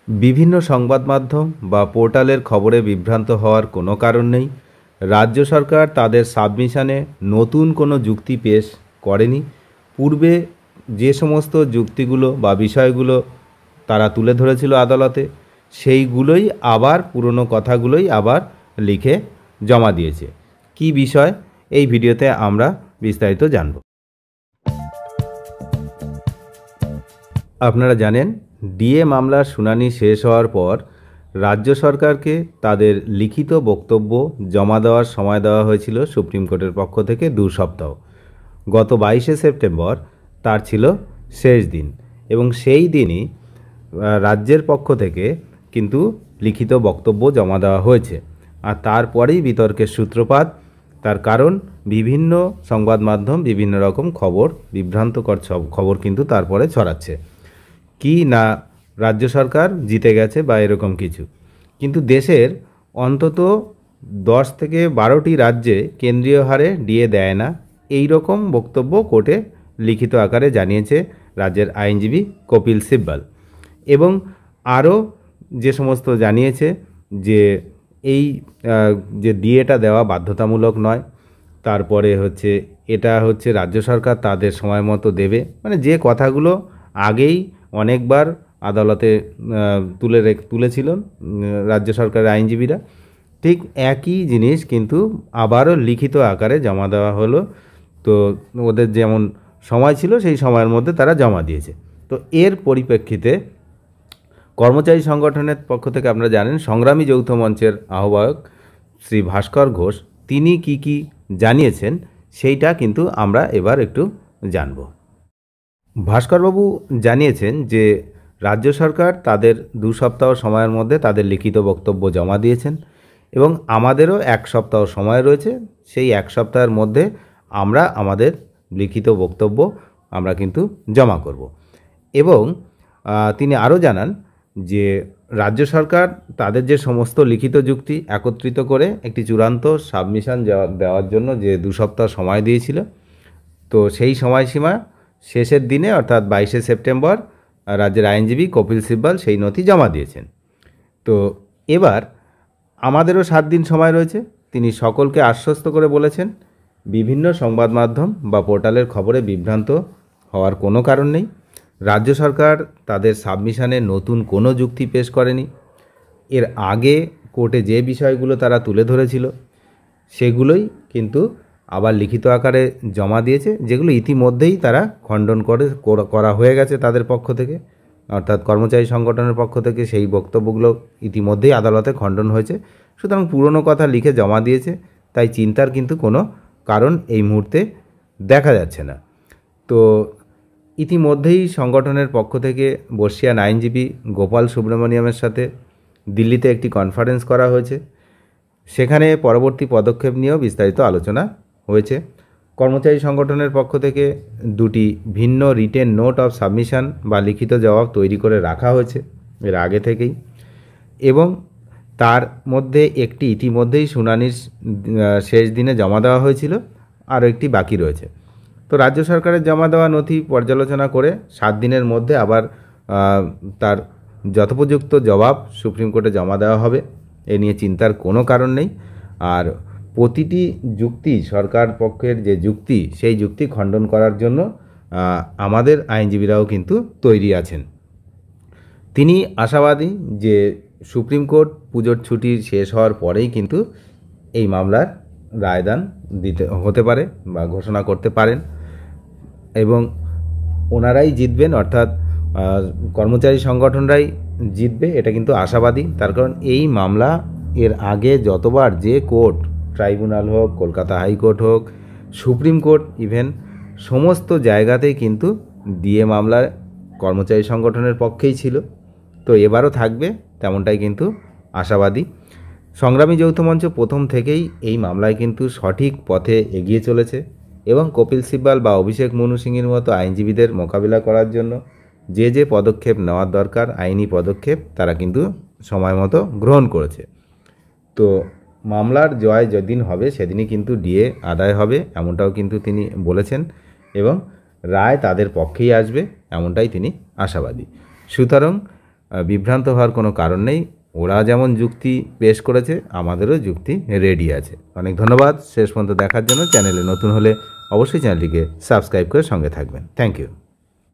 বিভিন্ন সংবাদ মাধ্যম বা পোর্টালের খবরে বিভ্রান্ত হওয়ার কোনো কারণ নেই। রাজ্য সরকার তাদের সাবমিশনে নতুন কোনো যুক্তি পেশ করেনি। পূর্বে যে সমস্ত যুক্তিগুলো বা বিষয়গুলো তারা তুলে ধরেছিল আদালতে, সেইগুলোই আবার পুরনো কথাগুলোই আবার লিখে জমা দিয়েছে। কী বিষয়, এই ভিডিওতে আমরা বিস্তারিত জানব। আপনারা জানেন, ডিএ মামলার শুনানি শেষ হওয়ার পর রাজ্য সরকারকে তাদের লিখিত বক্তব্য জমা দেওয়ার সময় দেওয়া হয়েছিল সুপ্রিম কোর্টের পক্ষ থেকে 2 সপ্তাহ। গত 22শে সেপ্টেম্বর তার ছিল শেষ দিন এবং সেই দিনই রাজ্যের পক্ষ থেকে কিন্তু লিখিত বক্তব্য জমা দেওয়া হয়েছে। আর তারপরেই বিতর্কের সূত্রপাত। তার কারণ বিভিন্ন সংবাদ মাধ্যম বিভিন্ন রকম খবর, বিভ্রান্তকর খবর কিন্তু তারপরে ছড়াচ্ছে কি না রাজ্য সরকার জিতে গেছে বা এরকম কিছু। কিন্তু দেশের অন্তত 10 থেকে 12টি রাজ্যে কেন্দ্রীয় হারে ডিএ দেয় না, এই রকম বক্তব্য কোর্টে লিখিত আকারে জানিয়েছে রাজ্যের আইনজীবী কপিল সিব্বল। এবং আরও যে সমস্ত জানিয়েছে যে এই যে ডিএটা দেওয়া বাধ্যতামূলক নয়, তারপরে এটা রাজ্য সরকার তাদের সময় মতো দেবে, মানে যে কথাগুলো আগেই অনেকবার আদালতে তুলেছিলেন রাজ্য সরকারের আইনজীবীরা, ঠিক একই জিনিস কিন্তু আবারও লিখিত আকারে জমা দেওয়া হলো। তো ওদের যেমন সময় ছিল সেই সময়ের মধ্যে তারা জমা দিয়েছে। তো এর পরিপ্রেক্ষিতে কর্মচারী সংগঠনের পক্ষ থেকে আপনারা জানেন সংগ্রামী যৌথ মঞ্চের আহ্বায়ক শ্রী ভাস্কর ঘোষ তিনি কি জানিয়েছেন সেইটা কিন্তু আমরা এবার একটু জানব। ভাস্করবাবু জানিয়েছেন যে রাজ্য সরকার তাদের 2 সপ্তাহ সময়ের মধ্যে তাদের লিখিত বক্তব্য জমা দিয়েছেন এবং আমাদেরও 1 সপ্তাহ সময় রয়েছে। সেই 1 সপ্তাহের মধ্যে আমরা আমাদের লিখিত বক্তব্য আমরা কিন্তু জমা করব। এবং তিনি আরও জানান যে রাজ্য সরকার তাদের যে সমস্ত লিখিত যুক্তি একত্রিত করে একটি চূড়ান্ত সাবমিশন দেওয়ার জন্য যে 2 সপ্তাহ সময় দিয়েছিল, তো সেই সময়সীমা শেষের দিনে অর্থাৎ 22শে সেপ্টেম্বর রাজ্যের আইনজীবী কপিল সিব্বল সেই নথি জমা দিয়েছেন। তো এবার আমাদেরও 7 দিন সময় রয়েছে। তিনি সকলকে আশ্বস্ত করে বলেছেন বিভিন্ন সংবাদ মাধ্যম বা পোর্টালের খবরে বিভ্রান্ত হওয়ার কোনো কারণ নেই। রাজ্য সরকার তাদের সাবমিশনে নতুন কোনো যুক্তি পেশ করেনি। এর আগে কোর্টে যে বিষয়গুলো তারা তুলে ধরেছিল সেগুলোই কিন্তু আবার লিখিত আকারে জমা দিয়েছে, যেগুলো ইতিমধ্যেই তারা খণ্ডন করা হয়ে গেছে তাদের পক্ষ থেকে, অর্থাৎ কর্মচারী সংগঠনের পক্ষ থেকে সেই বক্তব্যগুলো ইতিমধ্যেই আদালতে খণ্ডন হয়েছে। সুতরাং পুরনো কথা লিখে জমা দিয়েছে, তাই চিন্তার কিন্তু কোনো কারণ এই মুহূর্তে দেখা যাচ্ছে না। তো ইতিমধ্যেই সংগঠনের পক্ষ থেকে বর্ষিয়ান আইনজীবী গোপাল সুব্রমণিয়ামের সাথে দিল্লিতে একটি কনফারেন্স করা হয়েছে। সেখানে পরবর্তী পদক্ষেপ নিয়েও বিস্তারিত আলোচনা হয়েছে। কর্মচারী সংগঠনের পক্ষ থেকে 2টি ভিন্ন রিটেন নোট অফ সাবমিশন বা লিখিত জবাব তৈরি করে রাখা হয়েছে এর আগে থেকেই, এবং তার মধ্যে একটি ইতিমধ্যেই শুনানির শেষ দিনে জমা দেওয়া হয়েছিল, আরও একটি বাকি রয়েছে। তো রাজ্য সরকারের জমা দেওয়া নথি পর্যালোচনা করে 7 দিনের মধ্যে আবার তার যথোপযুক্ত জবাব সুপ্রিম কোর্টে জমা দেওয়া হবে। এ নিয়ে চিন্তার কোনো কারণ নেই। আর প্রতিটি যুক্তি, সরকার পক্ষের যে যুক্তি, সেই যুক্তি খণ্ডন করার জন্য আমাদের আইনজীবীরাও কিন্তু তৈরি আছেন। তিনি আশাবাদী যে সুপ্রিম কোর্ট পুজোর ছুটি শেষ হওয়ার পরেই কিন্তু এই মামলার রায়দান হতে পারে বা ঘোষণা করতে পারেন এবং ওনারাই জিতবেন, অর্থাৎ কর্মচারী সংগঠনরাই জিতবে, এটা কিন্তু আশাবাদী। তার কারণ এই মামলা এর আগে যতবার যে কোর্ট, ট্রাইব্যুনাল হোক, কলকাতা হাইকোর্ট হোক, সুপ্রিম কোর্ট ইভেন, সমস্ত জায়গাতেই কিন্তু ডিএ মামলায় কর্মচারী সংগঠনের পক্ষেই ছিল। তো এবারও থাকবে, তেমনটাই কিন্তু আশাবাদী। সংগ্রামী যৌথ মঞ্চ প্রথম থেকেই এই মামলায় কিন্তু সঠিক পথে এগিয়ে চলেছে এবং কপিল সিব্বল বা অভিষেক মনু সিংয়ের মতো আইনজীবীদের মোকাবিলা করার জন্য যে পদক্ষেপ নেওয়ার দরকার, আইনি পদক্ষেপ, তারা কিন্তু সময় মতো গ্রহণ করেছে। তো মামলার জয় যেদিন হবে সেদিনই কিন্তু ডিএ আদায় হবে, এমনটাও কিন্তু তিনি বলেছেন এবং রায় তাদের পক্ষেই আসবে, এমনটাই তিনি আশাবাদী। সুতরাং বিভ্রান্ত হওয়ার কোনো কারণ নেই। ওরা যেমন যুক্তি পেশ করেছে, আমাদেরও যুক্তি রেডি আছে। অনেক ধন্যবাদ শেষ পর্যন্ত দেখার জন্য। চ্যানেলে নতুন হলে অবশ্যই চ্যানেলটিকে সাবস্ক্রাইব করে সঙ্গে থাকবেন। Thank you.